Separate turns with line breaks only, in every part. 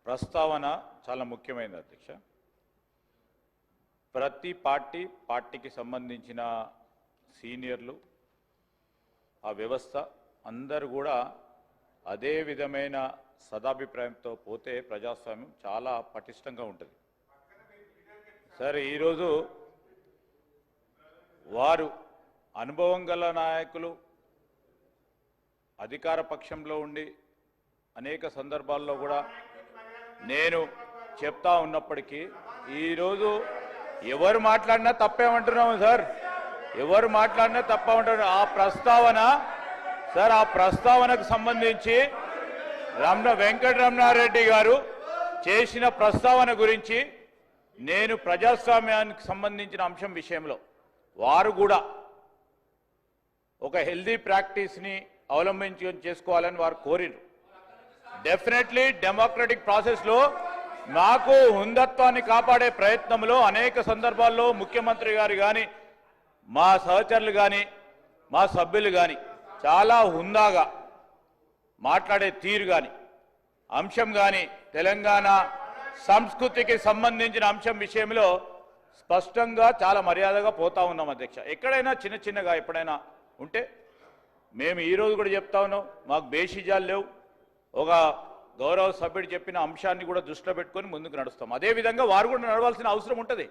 ప్రస్తావన చాలా ముఖ్యమైనది అధ్యక్ష. ప్రతి పార్టీకి సంబంధించిన సీనియర్లు ఆ వ్యవస్థ అందరూ కూడా అదే విధమైన సదాభిప్రాయంతో పోతే ప్రజాస్వామ్యం చాలా పటిష్టంగా ఉంటుంది. సరే, ఈరోజు వారు అనుభవం గల నాయకులు అధికార పక్షంలో ఉండి అనేక సందర్భాల్లో కూడా నేను చెప్తా ఉన్నప్పటికీ ఈరోజు ఎవరు మాట్లాడినా తప్పేమంటున్నాము సార్, ఎవరు మాట్లాడినా తప్పేమంటున్నారు. ఆ ప్రస్తావన సార్, ఆ ప్రస్తావనకు సంబంధించి వెంకటరమణారెడ్డి గారు చేసిన ప్రస్తావన గురించి నేను ప్రజాస్వామ్యానికి సంబంధించిన అంశం విషయంలో వారు కూడా ఒక హెల్దీ ప్రాక్టీస్ని చేసుకోవాలని వారు కోరిరు. డెఫినెట్లీ డెమోక్రటిక్ ప్రాసెస్లో మాకు హుందత్వాన్ని కాపాడే ప్రయత్నంలో అనేక సందర్భాల్లో ముఖ్యమంత్రి గారు కానీ మా సహచరులు కానీ మా సభ్యులు కానీ చాలా హుందాగా మాట్లాడే తీరు కానీ అంశం కానీ తెలంగాణ సంస్కృతికి సంబంధించిన అంశం విషయంలో స్పష్టంగా చాలా మర్యాదగా పోతా ఉన్నాం అధ్యక్ష. ఎక్కడైనా చిన్నగా ఎప్పుడైనా ఉంటే మేము ఈరోజు కూడా చెప్తా ఉన్నాం, మాకు బేషిజాలు లేవు. ఒక గౌరవ సభ్యుడు చెప్పిన అంశాన్ని కూడా దృష్టిలో పెట్టుకొని ముందుకు నడుస్తాం. అదేవిధంగా వారు కూడా నడవాల్సిన అవసరం ఉంటుంది.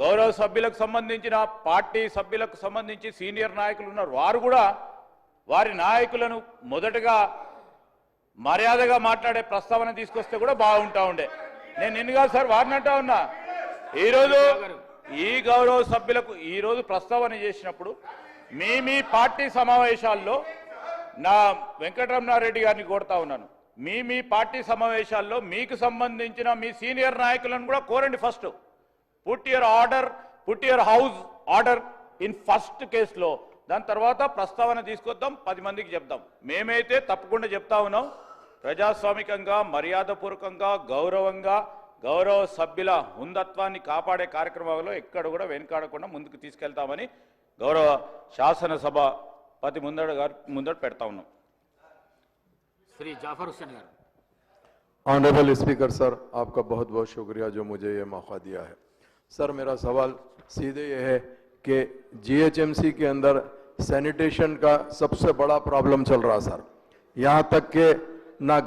గౌరవ సభ్యులకు సంబంధించిన పార్టీ సభ్యులకు సంబంధించి సీనియర్ నాయకులు ఉన్నారు, వారు కూడా వారి నాయకులను మొదటగా మర్యాదగా మాట్లాడే ప్రస్తావన తీసుకొస్తే కూడా బాగుంటా ఉండే. నేను నిన్నగా సార్ వారిని అంటా ఉన్నా, ఈరోజు ఈ గౌరవ సభ్యులకు ఈరోజు ప్రస్తావన చేసినప్పుడు మీ పార్టీ సమావేశాల్లో నా వెంకటరమణారెడ్డి గారిని కోరుతా ఉన్నాను, మీ పార్టీ సమావేశాల్లో మీకు సంబంధించిన మీ సీనియర్ నాయకులను కూడా కోరండి. First put your house order in first కేసులో, దాని తర్వాత ప్రస్తావన తీసుకొద్దాం, 10 మందికి చెప్దాం. మేమైతే తప్పకుండా చెప్తా ఉన్నాం, ప్రజాస్వామికంగా మర్యాదపూర్వకంగా గౌరవంగా గౌరవ సభ్యుల హుందత్వాన్ని కాపాడే కార్యక్రమాల్లో ఎక్కడ కూడా వెనుకాడకుండా ముందుకు తీసుకెళ్తామని గౌరవ శాసనసభాపతి ముందట పెడతా ఉన్నాం.
श्री जाफर हुसैन गारू.
ऑनरेबल स्पीकर सर, आपका बहुत बहुत शुक्रिया जो मुझे ये मौका दिया है. सर, मेरा सवाल सीधे ये है कि जीएचएमसी के अंदर सैनिटेशन का सबसे बड़ा प्रॉब्लम चल रहा सर, यहाँ तक कि ना